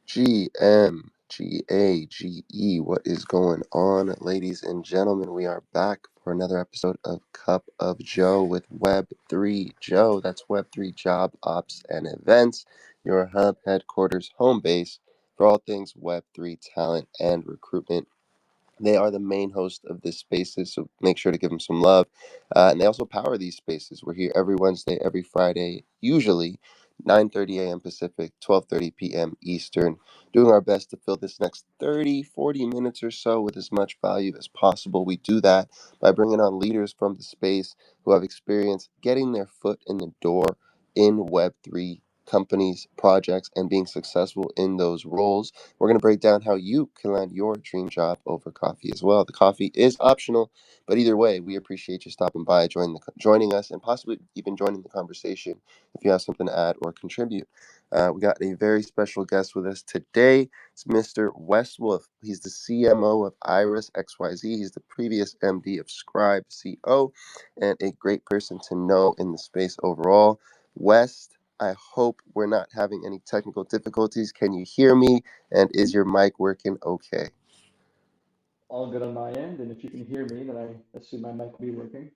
W3JOE. What is going on, ladies and gentlemen? We are back for another episode of Cup of Joe with Web3 Joe. That's Web3 Job Ops and Events, your hub, headquarters, home base for all things Web3 talent and recruitment. They are the main host of this spaces, so make sure to give them some love. And they also power these spaces. We're here every Wednesday, every Friday, usually 9:30 a.m. Pacific, 12:30 p.m. Eastern, doing our best to fill this next 30, 40 minutes or so with as much value as possible. We do that by bringing on leaders from the space who have experience getting their foot in the door in Web3 companies, projects, and being successful in those roles. We're going to break down how you can land your dream job over coffee as well. The coffee is optional, but either way, we appreciate you stopping by, joining us, and possibly even joining the conversation if you have something to add or contribute. We got a very special guest with us today. It's Mr. Wes Wolf. He's the CMO of Iris XYZ. He's the previous MD of Scribe CO, and a great person to know in the space overall. Wes, I hope we're not having any technical difficulties. Can you hear me? And is your mic working okay? All good on my end, and if you can hear me, then I assume my mic will be working.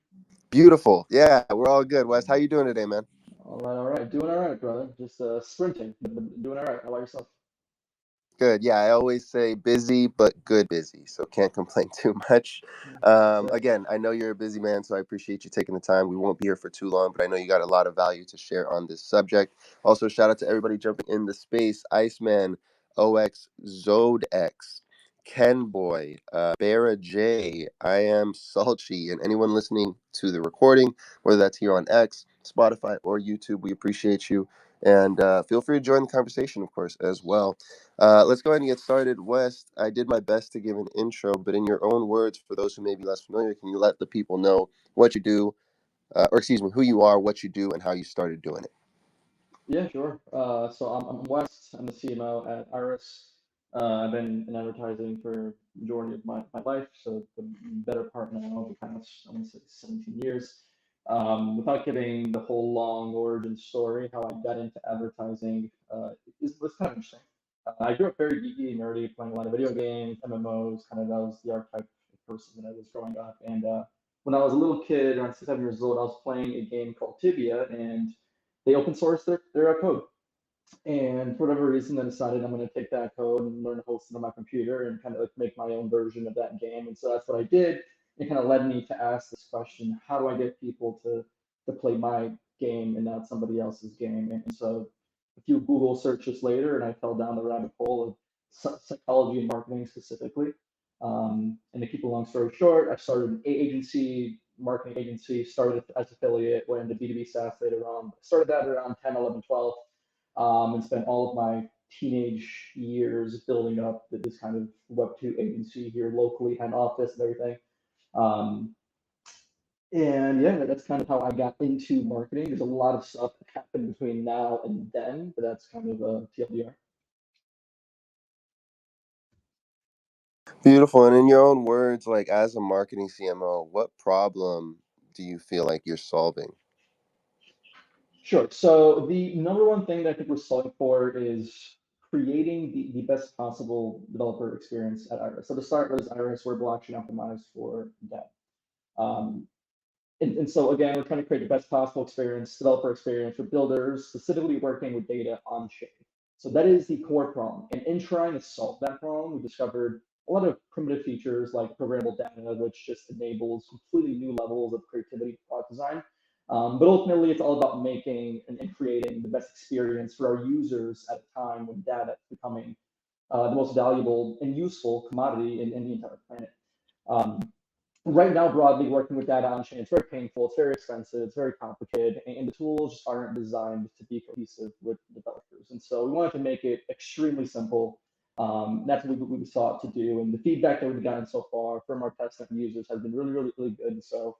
Beautiful. Yeah, we're all good. Wes, how you doing today, man? All right, doing all right, brother. Just sprinting, but doing all right. How about yourself? Good. Yeah, I always say busy, but good busy. So can't complain too much. Yes, sir. Again, I know you're a busy man, so I appreciate you taking the time. We won't be here for too long, but I know you got a lot of value to share on this subject. Also, shout out to everybody jumping in the space: Iceman, OX, Zodex, Kenboy, Bera J, I am Salchi, and anyone listening to the recording, whether that's here on X, Spotify, or YouTube, we appreciate you. And feel free to join the conversation, of course, as well. Let's go ahead and get started. West, I did my best to give an intro, but in your own words, for those who may be less familiar, can you let the people know what you do, or excuse me, who you are, what you do, and how you started doing it? Yeah, sure. So I'm Wes. I'm the CMO at Iris. I've been in advertising for the majority of my life, so the better part now of the past, I want to say 17 years. Without giving the whole long origin story, how I got into advertising was kind of interesting. I grew up very geeky and nerdy, playing a lot of video games, MMOs, kind of that was the archetype of person that I was growing up. And when I was a little kid, around 6, 7 years old, I was playing a game called Tibia, and they open sourced their code. And for whatever reason, I decided I'm going to take that code and learn to host it on my computer and kind of like make my own version of that game. And so that's what I did. It kind of led me to ask this question: how do I get people to play my game and not somebody else's game? And so a few Google searches later, and I fell down the rabbit hole of psychology and marketing specifically. And to keep a long story short, I started an agency, marketing agency, started as affiliate, went into B2B SaaS later on. Started that around 10, 11, 12, and spent all of my teenage years building up this kind of Web2 agency here locally, had an office and everything. Um, and yeah, that's kind of how I got into marketing. There's a lot of stuff that happened between now and then, but that's kind of a TLDR. Beautiful. And in your own words, like as a marketing CMO, what problem do you feel like you're solving? Sure. So the number one thing that I think we're solving for is creating the best possible developer experience at Iris. So to start with Iris, we're blockchain optimized for dev. Um, and so again, we're trying to create the best possible experience, developer experience for builders, specifically working with data on chain. So that is the core problem. And in trying to solve that problem, we discovered a lot of primitive features like programmable data, which just enables completely new levels of creativity for product design. But ultimately, it's all about making and creating the best experience for our users at a time when data is becoming the most valuable and useful commodity in the entire planet. Um, right now, broadly working with data on chain, it's very painful, it's very expensive, it's very complicated, and the tools just aren't designed to be cohesive with developers. And so we wanted to make it extremely simple. That's what we sought to do, and the feedback that we've gotten so far from our test and users has been really, really, really good. And so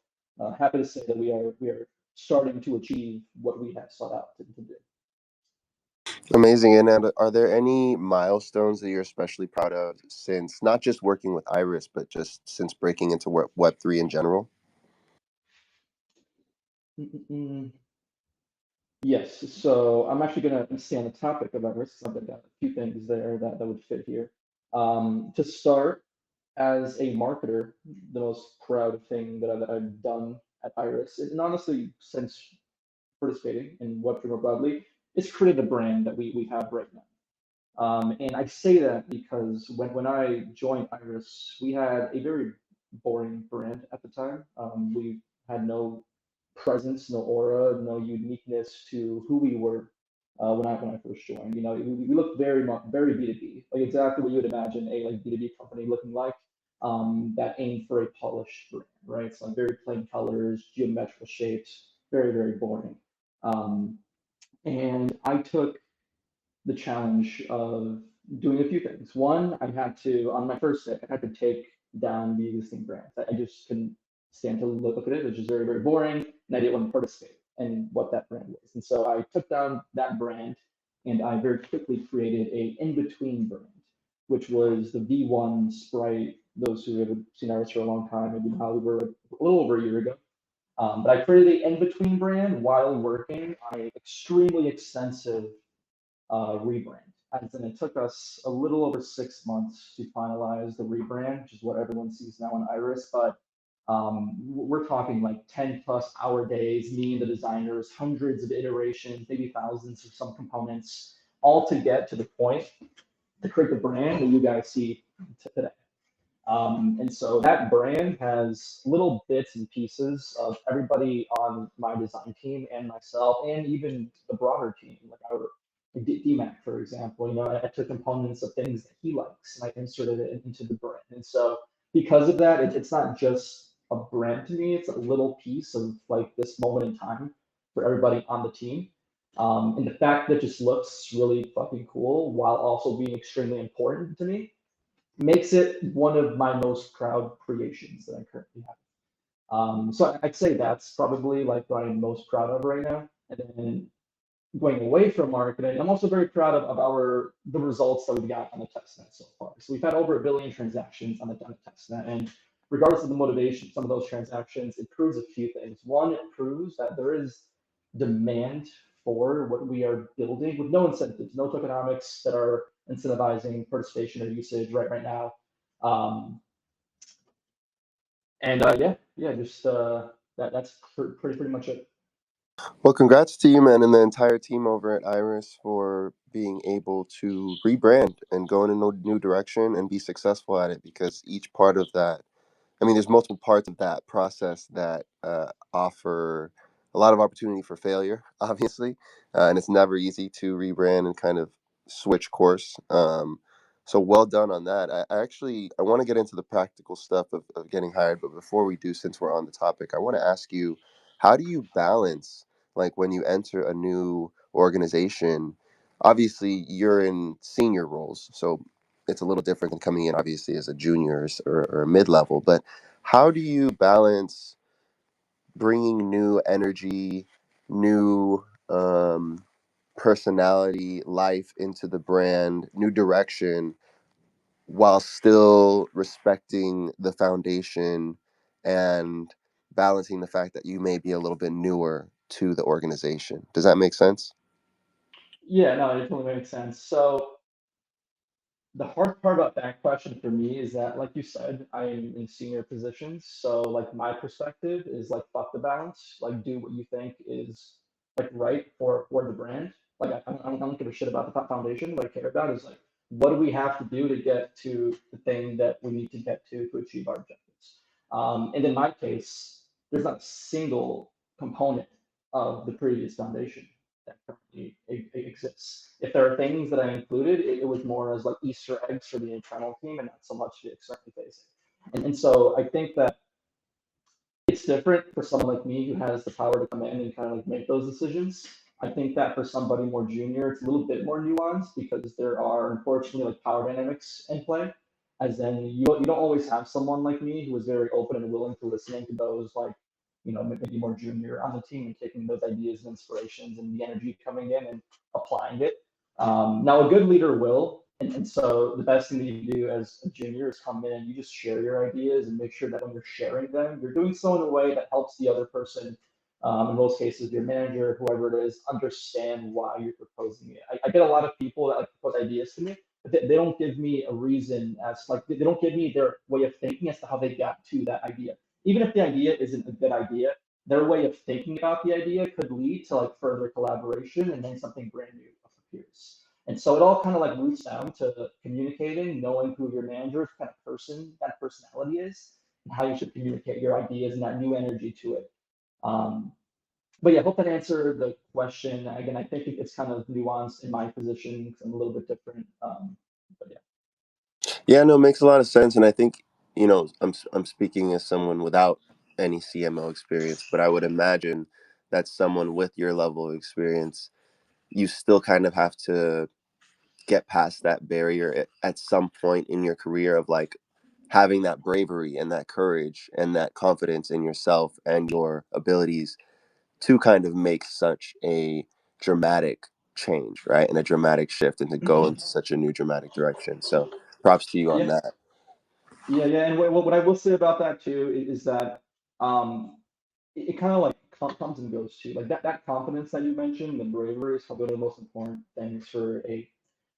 happy to say that we are starting to achieve what we have sought out to do. Amazing. And are there any milestones that you're especially proud of since not just working with Iris, but just since breaking into Web3 in general? Mm-mm-mm. Yes, so I'm actually going to stay on the topic of Everest. So I've got a few things there that would fit here. To start, as a marketer, the most proud thing that I've done at Iris, and honestly, since participating in Web3 more broadly, is create a brand that we have right now. And I say that because when I joined Iris, we had a very boring brand at the time. We had no presence, no aura, no uniqueness to who we were when I first joined. You know, we looked very much very B2B, like exactly what you would imagine a like B2B company looking like. That aimed for a polished brand, right? So like very plain colors, geometrical shapes, very boring. Um, and I took the challenge of doing a few things. One, I had to, on my first day, I had to take down the existing brand. I just couldn't stand to look at it. It was just very boring, and I didn't want to participate in what that brand was. And so I took down that brand, and I very quickly created a in-between brand, which was the V1 Sprite. Those who have seen ours for a long time, maybe now we were a little over a year ago. But I created the in-between brand while working on an extremely extensive rebrand. As in, it took us a little over 6 months to finalize the rebrand, which is what everyone sees now on Iris. But we're talking like 10 plus hour days, me and the designers, hundreds of iterations, maybe thousands of some components, all to get to the point to create the brand that you guys see today. And so that brand has little bits and pieces of everybody on my design team and myself, and even the broader team, like our DMAC, for example. You know, I took components of things that he likes and I inserted it into the brand. And so because of that, it's not just a brand to me; it's a little piece of like this moment in time for everybody on the team. And the fact that it just looks really fucking cool while also being extremely important to me makes it one of my most proud creations that I currently have. So I'd say that's probably like what I'm most proud of right now. And then going away from marketing, I'm also very proud of our the results that we've got on the testnet so far. So we've had over 1 billion transactions on the testnet, and regardless of the motivation, some of those transactions it proves a few things. One, it proves that there is demand for what we are building with no incentives, no tokenomics that are incentivizing participation or usage right now. Um, and yeah, just that's pretty much it. Well, congrats to you, man, and the entire team over at Iris for being able to rebrand and go in a new direction and be successful at it, because each part of that, I mean, there's multiple parts of that process that offer a lot of opportunity for failure, obviously, and it's never easy to rebrand and kind of switch course. So well done on that. I want to get into the practical stuff of getting hired, but before we do, since we're on the topic, I want to ask you, how do you balance, like, when you enter a new organization? Obviously, you're in senior roles, so it's a little different than coming in obviously as a junior or a mid-level, but how do you balance bringing new energy, new personality, life into the brand, new direction, while still respecting the foundation and balancing the fact that you may be a little bit newer to the organization? Does that make sense? Yeah, no, it totally makes sense. So the hard part about that question for me is that, like you said, I am in senior positions. So, like, my perspective is like, fuck the balance. Like, do what you think is like right for the brand. Like, I don't give a shit about the foundation. What I care about is like, what do we have to do to get to the thing that we need to get to achieve our objectives. And in my case, there's not a single component of the previous foundation that currently exists. If there are things that I included, it was more as like Easter eggs for the internal team and not so much the external facing. And so I think that it's different for someone like me who has the power to come in and kind of like make those decisions. I think that for somebody more junior, it's a little bit more nuanced because there are unfortunately like power dynamics in play. As in, you don't always have someone like me who is very open and willing to listening to those like maybe more junior on the team and taking those ideas and inspirations and the energy coming in and applying it. Now, a good leader will, and so the best thing that you do as a junior is come in and you just share your ideas and make sure that when you're sharing them, you're doing so in a way that helps the other person in most cases, your manager, whoever it is, understand why you're proposing it. I get a lot of people that like propose ideas to me, but they don't give me a reason as like they don't give me their way of thinking as to how they got to that idea. Even if the idea isn't a good idea, their way of thinking about the idea could lead to like further collaboration and then something brand new appears. And so it all kind of like roots down to communicating, knowing who your manager, kind of person, that personality is, and how you should communicate your ideas and that new energy to it. Um, but yeah, I hope that answered the question. Again, I think it's kind of nuanced in my position because I'm a little bit different. But yeah. Yeah, no, it makes a lot of sense, and I think I'm speaking as someone without any CMO experience, but I would imagine that someone with your level of experience, you still kind of have to get past that barrier at some point in your career of like having that bravery and that courage and that confidence in yourself and your abilities to kind of make such a dramatic change, right? And a dramatic shift and to go into such a new dramatic direction. So props to you on Yeah, that. yeah. And what I will say about that too is that um, it kind of like comes and goes too. Like that confidence that you mentioned, the bravery is probably one of the most important things for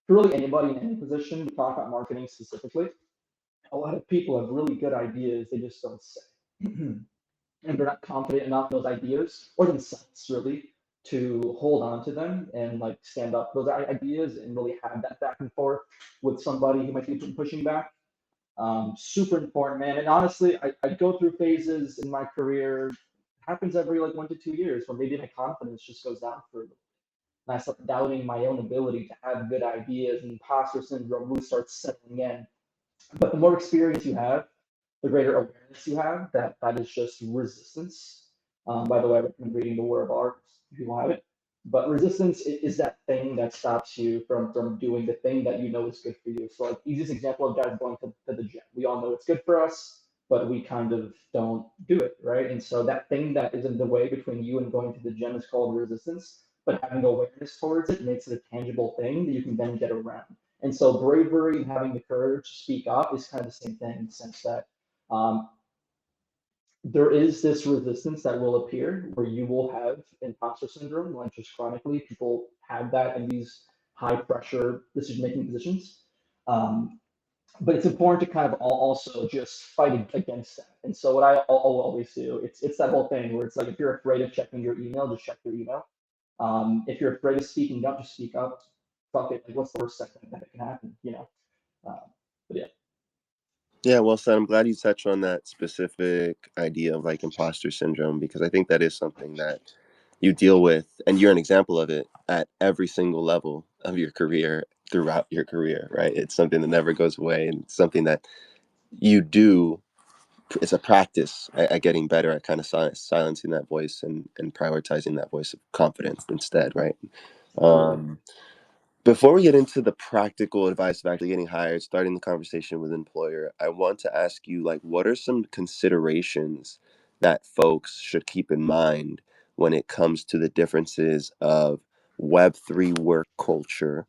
really anybody in any position. To talk about marketing specifically, a lot of people have really good ideas, they just don't say. And they're not confident enough in those ideas or themselves really to hold on to them and like stand up for those ideas and really have that back and forth with somebody who might be pushing back. Super important, man. And honestly, I go through phases in my career, happens every like 1 to 2 years, where maybe my confidence just goes down further. And I start doubting my own ability to have good ideas, and imposter syndrome really starts settling in. But the more experience you have, the greater awareness you have that that is just resistance. By the way, I recommend reading The War of Art if you have it. But resistance is that thing that stops you from doing the thing that you know is good for you. So, like, easiest example of that is going to the gym. We all know it's good for us, but we kind of don't do it, right? And so that thing that is in the way between you and going to the gym is called resistance. But having awareness towards it makes it a tangible thing that you can then get around. And so bravery and having the courage to speak up is kind of the same thing in the sense that um, there is this resistance that will appear where you will have imposter syndrome, like just chronically, people have that in these high pressure decision making positions. Um, but it's important to kind of also just fight against that. And so what I'll always do, it's that whole thing where it's like if you're afraid of checking your email, just check your email. If you're afraid of speaking up, just speak up. Fuck it, like what's the worst that can happen, you know? Uh, but yeah. Yeah, well said. I'm glad you touched on that specific idea of like imposter syndrome because I think that is something that you deal with, and you're an example of it at every single level of your career throughout your career, right? It's something that never goes away, and it's something that you do. It's a practice at getting better at kind of silencing that voice and prioritizing that voice of confidence instead, right? Absolutely. Um, Before we get into the practical advice of actually getting hired, starting the conversation with employer, I want to ask you like what are some considerations that folks should keep in mind when it comes to the differences of Web3 work culture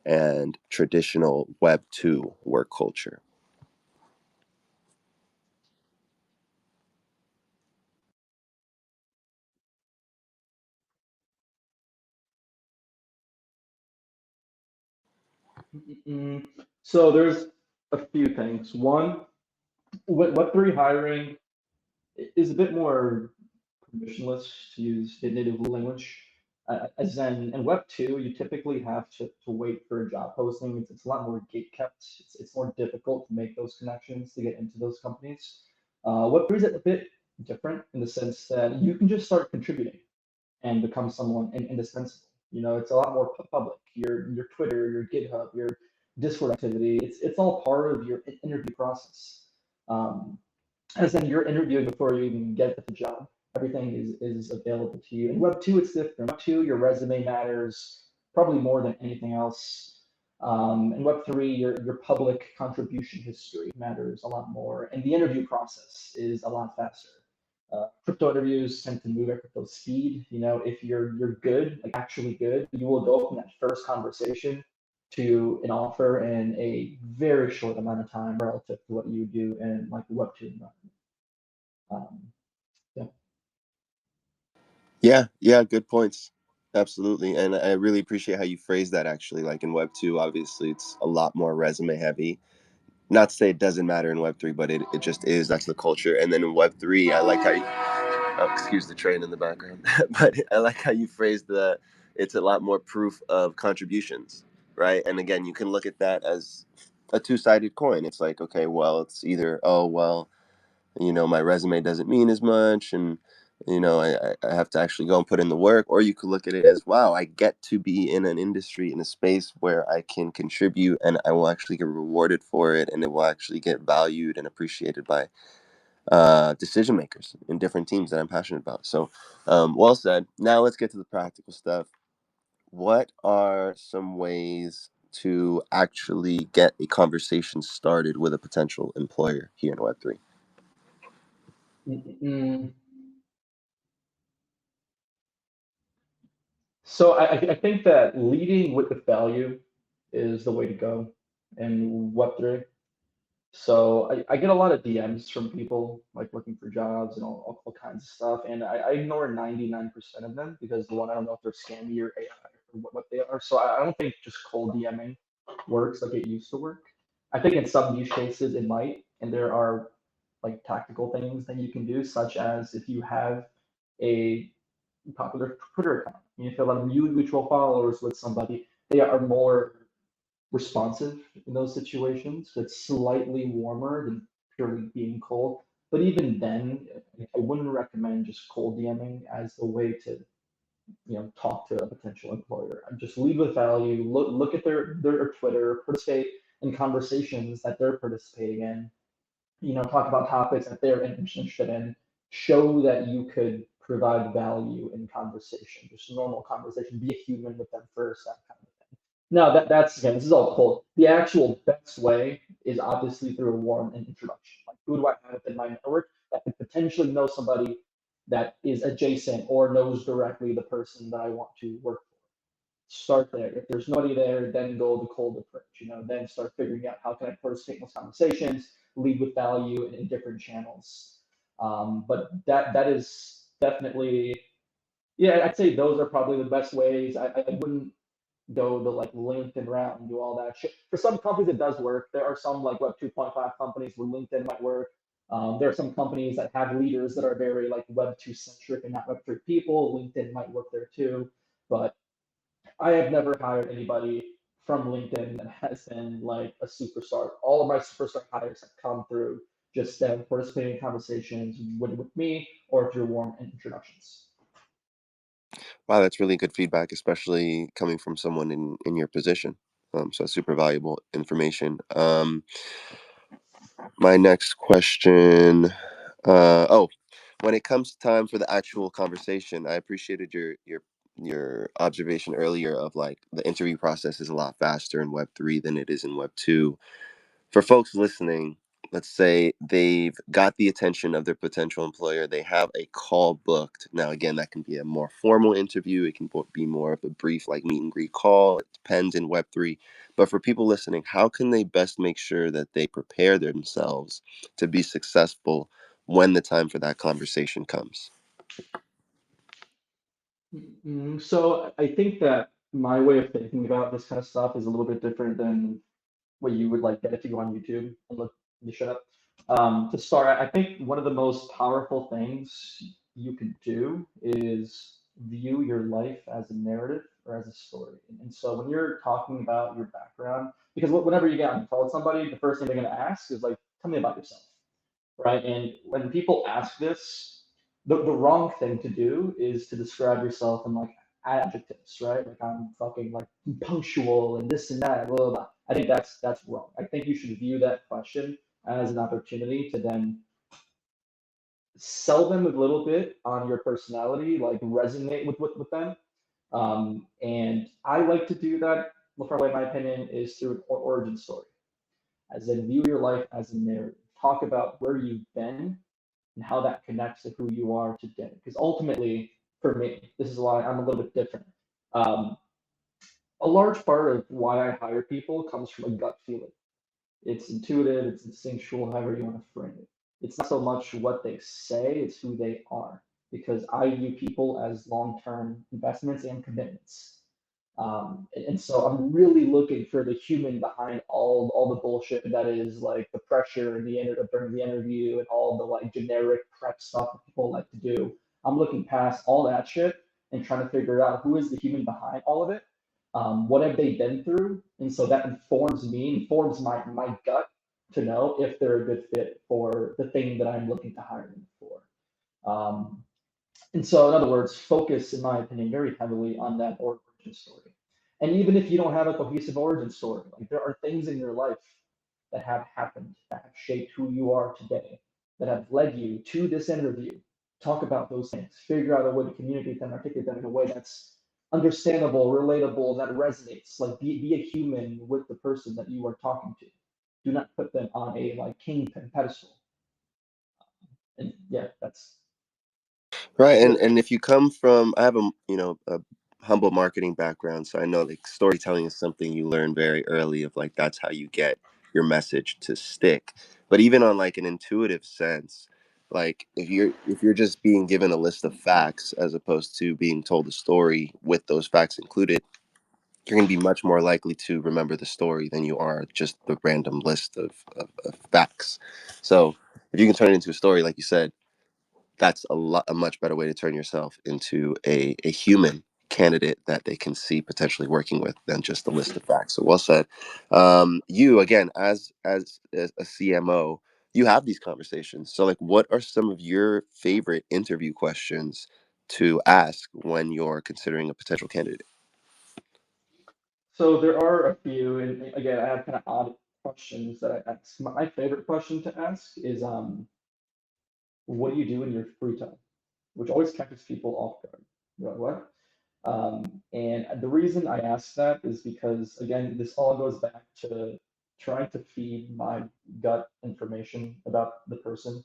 and traditional Web2 work culture? Mm, So there's a few things. One, Web3 hiring is a bit more permissionless, to use the native language. As in Web2, you typically have to wait for a job posting. It's a lot more gate kept. It's more difficult to make those connections to get into those companies. Web3 is a bit different in the sense that you can just start contributing and become someone indispensable. You know, it's a lot more public. Your Twitter, your GitHub, your Discord activity. It's all part of your interview process. Um, as in you're interviewing before you even get the job. Everything is available to you. In Web2, it's different. Web2, your resume matters probably more than anything else. In Web3, your public contribution history matters a lot more, and the interview process is a lot faster. Crypto interviews tend to move at crypto speed. You know, if you're good, like actually good, you will go from that first conversation to an offer in a very short amount of time relative to what you do in like the Web2 environment. Um, yeah. Yeah, yeah, good points. Absolutely. And I really appreciate how you phrase that actually. Like in Web 2, obviously it's a lot more resume heavy. Not to say it doesn't matter in Web 3, but it just is. That's the culture. And then in Web 3, I like how you, oh, excuse the train in the background, but I like how you phrased the, it's a lot more proof of contributions, right? And again, you can look at that as a two-sided coin. It's like, okay, well, it's either, oh, well, my resume doesn't mean as much, and I have to actually go and put in the work. Or you could look at it as, wow, I get to be in an industry, in a space where I can contribute, and I will actually get rewarded for it, and it will actually get valued and appreciated by decision makers in different teams that I'm passionate about. So well said. Now let's get to the practical stuff. What are some ways to actually get a conversation started with a potential employer here in Web3? Mm, So I think that leading with the value is the way to go in Web3. So I get a lot of DMs from people like looking for jobs and all kinds of stuff, and I ignore 99% of them because one, I don't know if they're scammy or AI or what they are. So I don't think just cold DMing works like it used to work. I think in some use cases it might, and there are like tactical things that you can do, such as if you have a popular Twitter account, and if you have a mutual followers with somebody, they are more responsive in those situations. It's slightly warmer than purely being cold. But even then, I wouldn't recommend just cold DMing as the way to talk to a potential employer. Just lead with value. Look at their Twitter, participate in conversations that they're participating in. Talk about topics that they're interested in. Show that you could provide value in conversation, just normal conversation. Be a human with them first, that kind of thing. No, that's again, this is all cold. The actual best way is obviously through a warm introduction. Like, who do I have in my network that could potentially know somebody that is adjacent or knows directly the person that I want to work for? Start there. If there's nobody there, then go the cold approach. Then start figuring out how can I participate in those conversations, lead with value in different channels. But that is definitely, yeah, I'd say those are probably the best ways. I wouldn't go the like LinkedIn route and do all that shit. For some companies, it does work. There are some like Web 2.5 companies where LinkedIn might work. There are some companies that have leaders that are very like Web 2 centric and not Web 3 people. LinkedIn might work there too. But I have never hired anybody from LinkedIn that has been like a superstar. All of my superstar hires have come through just participating in conversations with me or through warm introductions. Wow, that's really good feedback, especially coming from someone in your position. So that's super valuable information. My next question. Oh, when it comes time for the actual conversation, I appreciated your observation earlier of like the interview process is a lot faster in Web 3 than it is in Web 2. For folks listening, let's say they've got the attention of their potential employer, they have a call booked. Now, again, that can be a more formal interview, it can be more of a brief, like meet and greet call. It depends in Web 3. But for people listening, how can they best make sure that they prepare themselves to be successful when the time for that conversation comes? So I think that my way of thinking about this kind of stuff is a little bit different than what you would like get if you go on YouTube and look the shit up. To start, I think one of the most powerful things you can do is view your life as a narrative or as a story. And so when you're talking about your background, because whenever you get on the phone with somebody, the first thing they're going to ask is like, tell me about yourself, right? And when people ask this, the wrong thing to do is to describe yourself in like adjectives, right? Like I'm fucking like punctual and this and that, blah, blah, blah. I think that's wrong. I think you should view that question as an opportunity to then sell them a little bit on your personality, like resonate with them. And I like to do that, from my opinion, is through an origin story, as in view your life as a narrative. Talk about where you've been and how that connects to who you are today. Because ultimately, for me, this is why I'm a little bit different. Um, a large part of why I hire people comes from a gut feeling. It's intuitive, it's instinctual, however you want to frame it. It's not so much what they say, it's who they are. because I view people as long-term investments and commitments. And so I'm really looking for the human behind all the bullshit that is like the pressure and during the interview and all the like generic prep stuff that people like to do. I'm looking past all that shit and trying to figure out who is the human behind all of it. What have they been through? And so that informs my gut to know if they're a good fit for the thing that I'm looking to hire them for. Um, and so, in other words, focus, in my opinion, very heavily on that origin story. And even if you don't have a cohesive origin story, like there are things in your life that have happened that have shaped who you are today, that have led you to this interview. Talk about those things. Figure out a way to communicate them, articulate them in a way that's understandable, relatable, that resonates. Like be a human with the person that you are talking to. Do not put them on a like kingpin pedestal. And yeah, that's Right, what. and if you come from, I have a humble marketing background, so I know like storytelling is something you learn very early. Of like that's how you get your message to stick. But even on like an intuitive sense, like if you're just being given a list of facts as opposed to being told a story with those facts included, you're going to be much more likely to remember the story than you are just the random list of facts. So if you can turn it into a story, like you said, that's a much better way to turn yourself into a human candidate that they can see potentially working with than just a list of facts. So well said. You again, as a CMO, you have these conversations. So like, what are some of your favorite interview questions to ask when you're considering a potential candidate? So there are a few, and again, I have kind of odd questions that I ask. My favorite question to ask is, what do you do in your free time? Which always catches people off guard. You're like, what? And the reason I ask that is because, again, this all goes back to trying to feed my gut information about the person.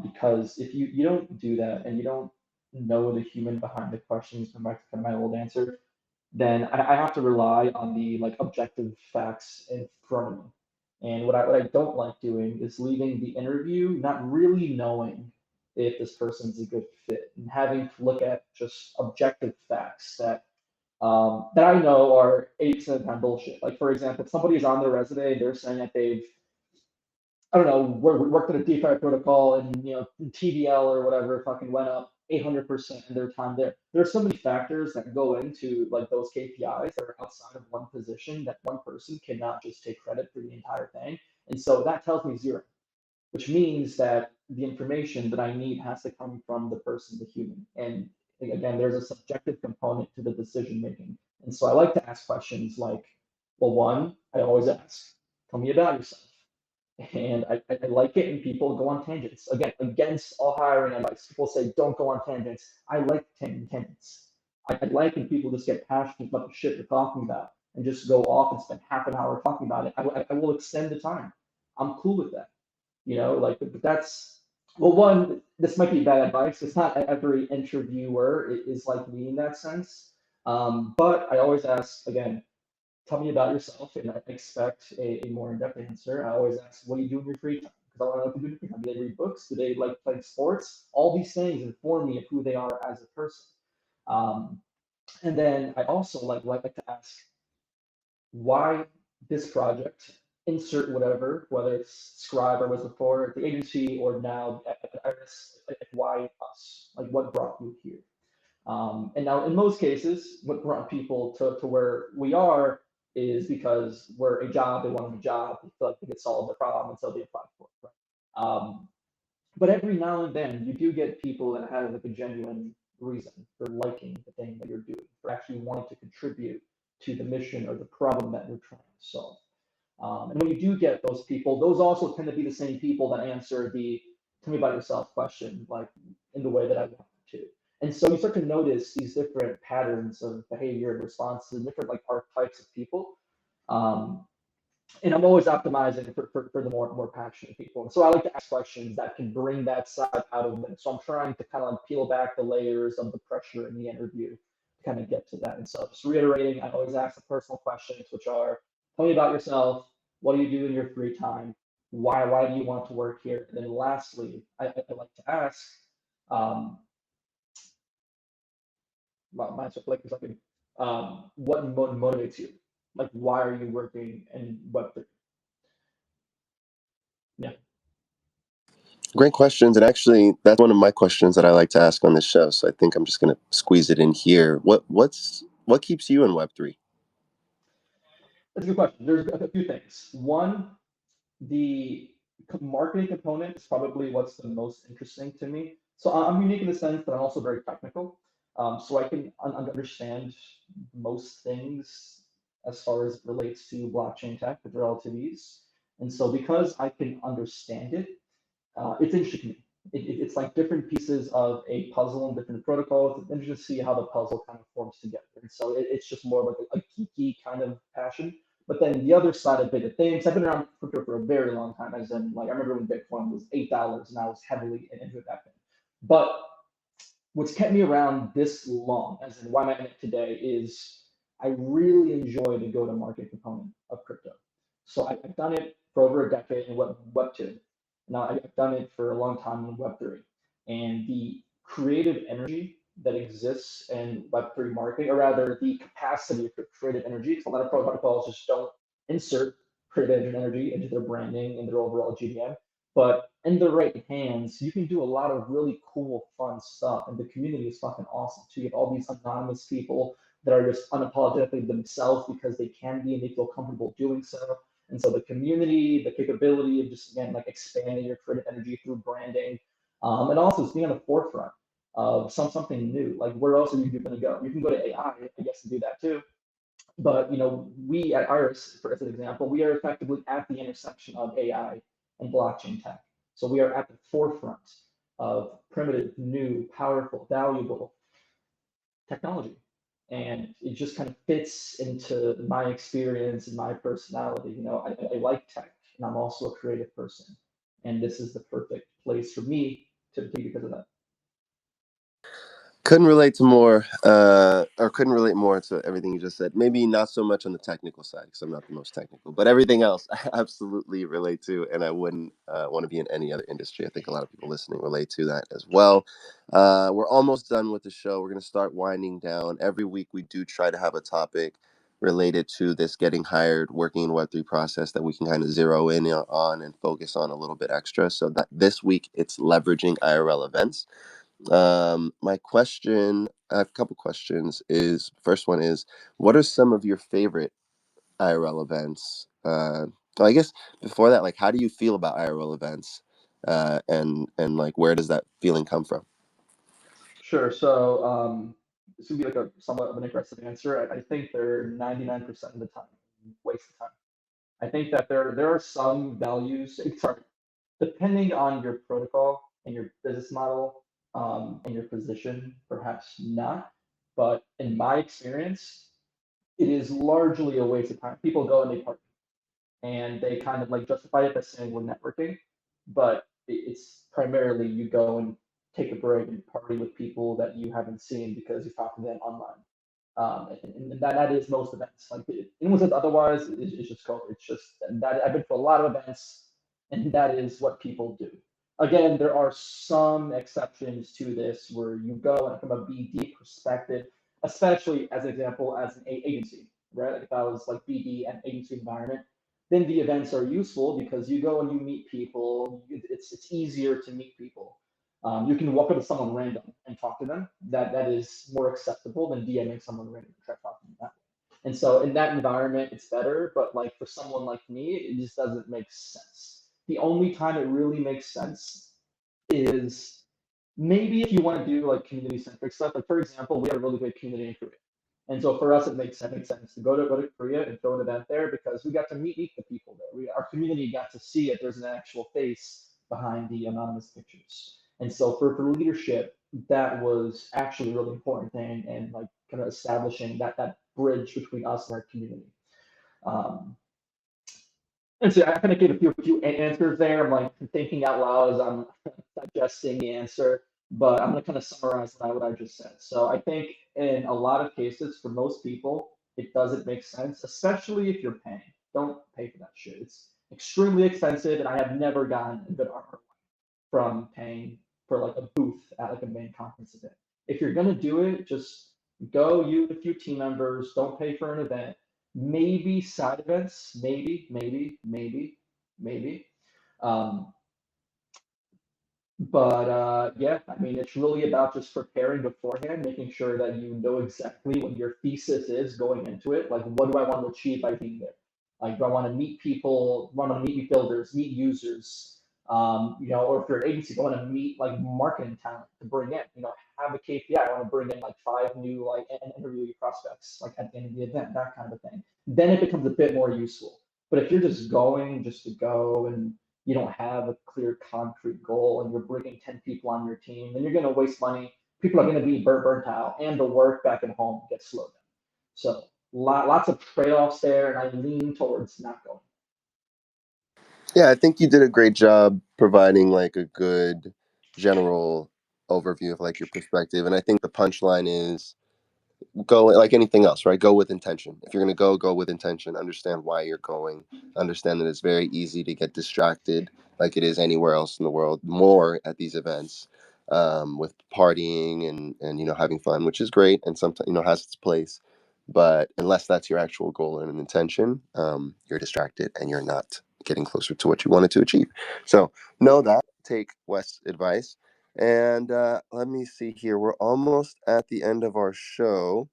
Because if you don't do that and you don't know the human behind the questions, from my old answer, then I have to rely on the like objective facts in front of me. And what I don't like doing is leaving the interview not really knowing if this person's a good fit and having to look at just objective facts that I know are 80% of the time bullshit. Like for example, if somebody is on their resume, they're saying that they've I don't know, worked at a DeFi protocol and TVL or whatever fucking went up 800% in their time there. There are so many factors that go into like those KPIs that are outside of one position that one person cannot just take credit for the entire thing. And so that tells me zero, which means that the information that I need has to come from the person, the human. And again, there's a subjective component to the decision making. And so I like to ask questions like, well, one, I always ask, tell me about yourself. And I like it when people go on tangents. Again, against all hiring advice, people say don't go on tangents. I like tangents. I like when people just get passionate about the shit they're talking about and just go off and spend half an hour talking about it. I will extend the time. I'm cool with that. Like, but that's, well, one, this might be bad advice. It's not every interviewer is like me in that sense. But I always ask, again, tell me about yourself, and I expect a more in-depth answer. I always ask, what do you do in your free time? Because I want to know what they do in your free time. Do they read books? Do they like playing sports? All these things inform me of who they are as a person. Um, and then I also like to ask why this project, insert whatever, whether it's Scribe or was before at the agency or now at Iris, like why us? Like what brought you here? And now, in most cases, what brought people to where we are is because we're a job, they want a job, they feel like they could solve the problem, and so they apply for it. Right? But every now and then, you do get people that have like a genuine reason for liking the thing that you're doing, for actually wanting to contribute to the mission or the problem that you're trying to solve. And when you do get those people, those also tend to be the same people that answer the "tell me about yourself" question, like in the way that I want them to. And so you start to notice these different patterns of behavior and responses, different like archetypes of people. Um, and I'm always optimizing for the more passionate people. And so I like to ask questions that can bring that side out of them. So I'm trying to kind of like peel back the layers of the pressure in the interview to kind of get to that. And so just reiterating, I always ask the personal questions, which are tell me about yourself, what do you do in your free time, why do you want to work here? And then lastly, I like to ask, um, my answer for like a second. What motivates you? Like, why are you working in Web3? Yeah, Great questions, and actually, that's one of my questions that I like to ask on this show. So I think I'm just going to squeeze it in here. What keeps you in Web3? that's a good question. There's a few things. One, the marketing component is probably what's the most interesting to me. So I'm unique in the sense that I'm also very technical. So I can understand most things as far as it relates to blockchain tech with relative ease. And so because I can understand it, it's interesting to me. It's like different pieces of a puzzle and different protocols. It's interesting to see how the puzzle kind of forms together. And so it's just more like a geeky kind of passion. But then the other side of bigger things, I've been around crypto for a very long time. As in, like I remember when Bitcoin was $8, and I was heavily into it back then. But what's kept me around this long, as in why I'm in it today, is I really enjoy the go-to-market component of crypto. So I've done it for over a decade in Web 2. Now I've done it for a long time in Web 3. And the creative energy that exists in Web 3 marketing, or rather the capacity for creative energy, because a lot of protocols just don't insert creative energy into their branding and their overall GDM. But in the right hands, you can do a lot of really cool, fun stuff. And the community is fucking awesome too. You have all these anonymous people that are just unapologetically themselves because they can be and they feel comfortable doing so. And so the community, the capability of just again like expanding your creative energy through branding, and also just being on the forefront of something new. Like where else are you going to go? You can go to AI, I guess, and do that too. But we at Iris, for as an example, we are effectively at the intersection of AI and blockchain tech. So we are at the forefront of primitive, new, powerful, valuable technology. And it just kind of fits into my experience and my personality. I like tech, and I'm also a creative person. And this is the perfect place for me to be because of that. Couldn't relate to more, or couldn't relate more to everything you just said. Maybe not so much on the technical side because I'm not the most technical, but everything else I absolutely relate to, and I wouldn't want to be in any other industry. I think a lot of people listening relate to that as well. We're almost done with the show. We're going to start winding down. Every week we do try to have a topic related to this getting hired, working in Web3 process that we can kind of zero in on and focus on a little bit extra. So that this week it's leveraging IRL events. My question, I have a couple questions. Is first one is, what are some of your favorite IRL events? I guess before that, like, how do you feel about IRL events? And like, where does that feeling come from? Sure. So this would be like a somewhat of an aggressive answer. I think they're 99% of the time waste of time. I think that there are some values, sorry, depending on your protocol and your business model, and your position, perhaps not. But in my experience, it is largely a waste of time. People go and they party and they kind of like justify it by saying we're networking, but it's primarily you go and take a break and party with people that you haven't seen because you talked to them online. And that is most events. Like anyone says otherwise, it's just COVID. It's just that I've been to a lot of events, and that is what people do. Again, there are some exceptions to this where you go and from a BD perspective, especially as an example as an agency, right? Like if I was like BD and agency environment, then the events are useful because you go and you meet people. It's easier to meet people. You can walk up to someone random and talk to them. That is more acceptable than DMing someone random and try talking to them. And so in that environment, it's better. But like for someone like me, it just doesn't make sense. The only time it really makes sense is maybe if you want to do like community centric stuff. Like for example, we have a really great community in Korea. And so for us, it makes sense to go to Korea and throw an event there because we got to meet the people there. Our community got to see it. There's an actual face behind the anonymous pictures. And so for leadership, that was actually a really important thing and like kind of establishing that bridge between us and our community. Um, and so I kind of gave a few answers there. I'm like thinking out loud as I'm digesting the answer, but I'm going to kind of summarize what I just said. So I think in a lot of cases, for most people, it doesn't make sense, especially if you're paying. Don't pay for that shit. It's extremely expensive, and I have never gotten a good ROI from paying for like a booth at like a main conference event. If you're gonna do it, just Go, you and a few team members, don't pay for an event. Maybe side events, maybe. Um, but yeah, I mean, it's really about just preparing beforehand, making sure that you know exactly what your thesis is going into it. Like, what do I want to achieve by being there? Like, do I want to meet people? Do I want to meet builders, meet users? Or if you're an agency, do I want to meet like marketing talent to bring in? Have a KPI. I want to bring in like 5 new like and interview prospects like at the end of the event, that kind of thing. Then it becomes a bit more useful. But if you're just going just to go and you don't have a clear concrete goal and you're bringing 10 people on your team, then you're going to waste money. People are going to be burnt out and the work back at home gets slowed down. So lots of trade-offs there, and I lean towards not going. Yeah, I think you did a great job providing like a good general overview of like your perspective, and I think the punchline is go like anything else, right? Go with intention. If you're going to go with intention. Understand why you're going. Understand that it's very easy to get distracted, like it is anywhere else in the world, more at these events, with partying and having fun, which is great and sometimes has its place. But unless that's your actual goal and an intention, you're distracted and you're not getting closer to what you wanted to achieve. So know that. Take West's advice. And let me see here. We're almost at the end of our show.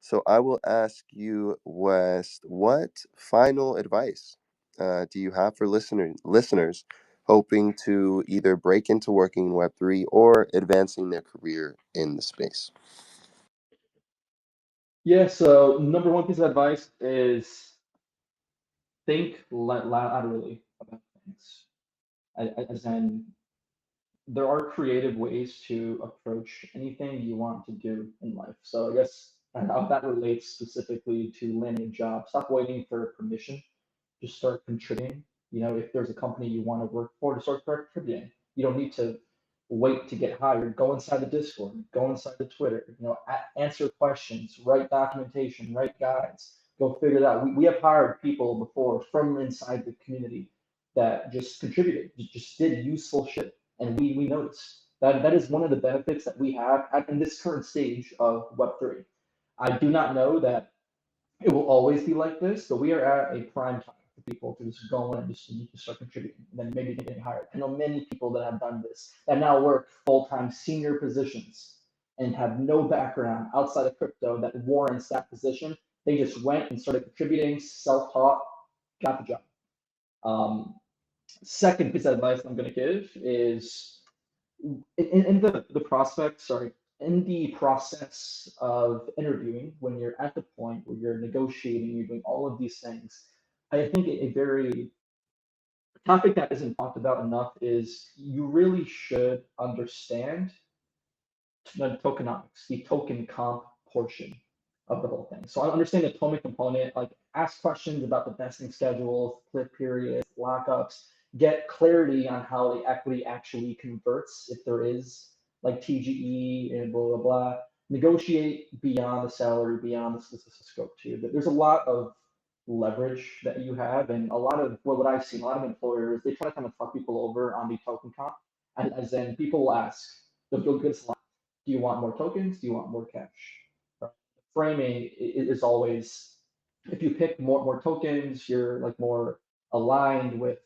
So I will ask you, West, what final advice do you have for listeners hoping to either break into working in Web3 or advancing their career in the space? Yeah, so number one piece of advice is think laterally about things. As in, there are creative ways to approach anything you want to do in life. So I guess how that relates specifically to landing a job. Stop waiting for permission. Just start contributing. If there's a company you want to work for, just start contributing. You don't need to wait to get hired. Go inside the Discord, go inside the Twitter, answer questions, write documentation, write guides, go figure it out. We have hired people before from inside the community that just contributed, just did useful shit. And we noticed that is one of the benefits that we have in this current stage of Web3. I do not know that it will always be like this, but we are at a prime time for people to just go in and just need to start contributing, and then maybe getting hired. I know many people that have done this that now work full-time senior positions and have no background outside of crypto that warrants that position. They just went and started contributing, self-taught, got the job. Um, Second piece of advice I'm going to give is in the prospect, sorry, in the process of interviewing, when you're at the point where you're negotiating, you're doing all of these things, I think a very topic that isn't talked about enough is you really should understand the tokenomics, the token comp portion of the whole thing. So I understand the token component, like ask questions about the vesting schedules, cliff periods, lockups, get clarity on how the equity actually converts if there is like TGE and blah blah blah. Negotiate beyond the salary, beyond the scope too. But there's a lot of leverage that you have, and a lot of what I've seen, a lot of employers they try to kind of fuck people over on the token comp, as in people will ask, they'll get a do you want more tokens? Do you want more cash? Right? Framing is always if you pick more tokens, you're like more aligned with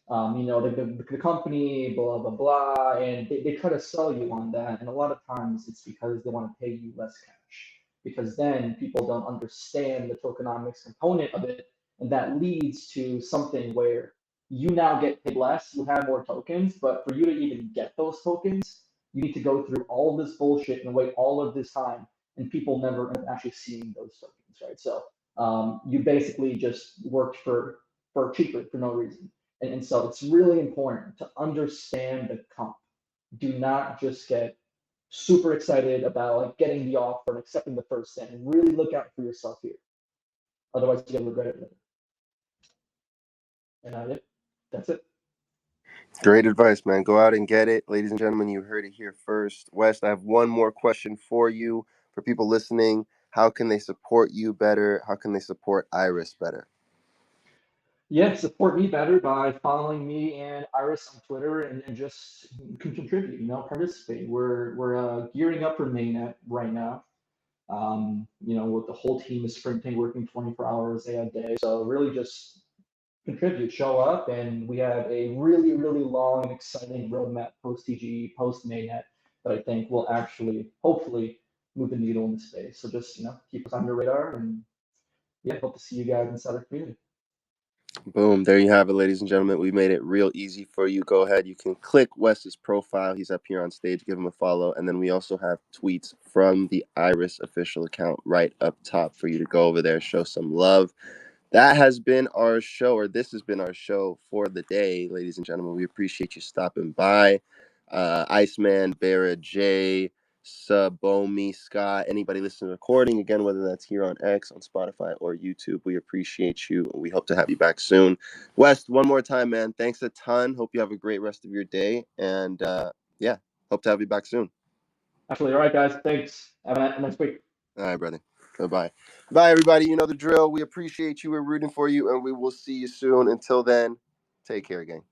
the company, blah blah blah, and they try to sell you on that. And a lot of times it's because they want to pay you less cash because then people don't understand the tokenomics component of it, and that leads to something where you now get paid less, you have more tokens, but for you to even get those tokens, you need to go through all this bullshit and wait all of this time, and people never end up actually seeing those tokens, right? So you basically just worked for cheaper for no reason. And so it's really important to understand the comp. Do not just get super excited about like getting the offer and accepting the first thing. And really look out for yourself here. Otherwise, you're gonna regret it later. And yeah, that's it. Great advice, man. Go out and get it. Ladies and gentlemen, you heard it here first. West, I have one more question for you. For people listening, how can they support you better? How can they support Iris better? Yeah, support me better by following me and Iris on Twitter and just contribute, participate. We're gearing up for mainnet right now. With the whole team is sprinting, working 24 hours a day. So really just contribute, show up, and we have a really, really long and exciting roadmap post TGE, post mainnet that I think will actually, hopefully, move the needle in the space. So just keep us on your radar, and yeah, hope to see you guys inside our community. Boom. There you have it, ladies and gentlemen. We made it real easy for you. Go ahead. You can click Wes's profile. He's up here on stage. Give him a follow. And then we also have tweets from the Iris official account right up top for you to go over there, show some love. That has been our show, or this has been our show for the day, ladies and gentlemen. We appreciate you stopping by. Iceman, Vera J, Sabomi, Scott, anybody listening to the recording, again, whether that's here on X, on Spotify, or YouTube, we appreciate you. We hope to have you back soon. West, one more time, man. Thanks a ton. Hope you have a great rest of your day. And yeah, hope to have you back soon. Absolutely. All right, guys. Thanks. Have a nice week. All right, brother. Bye-bye. Bye, everybody. You know the drill. We appreciate you. We're rooting for you, and we will see you soon. Until then, take care, gang.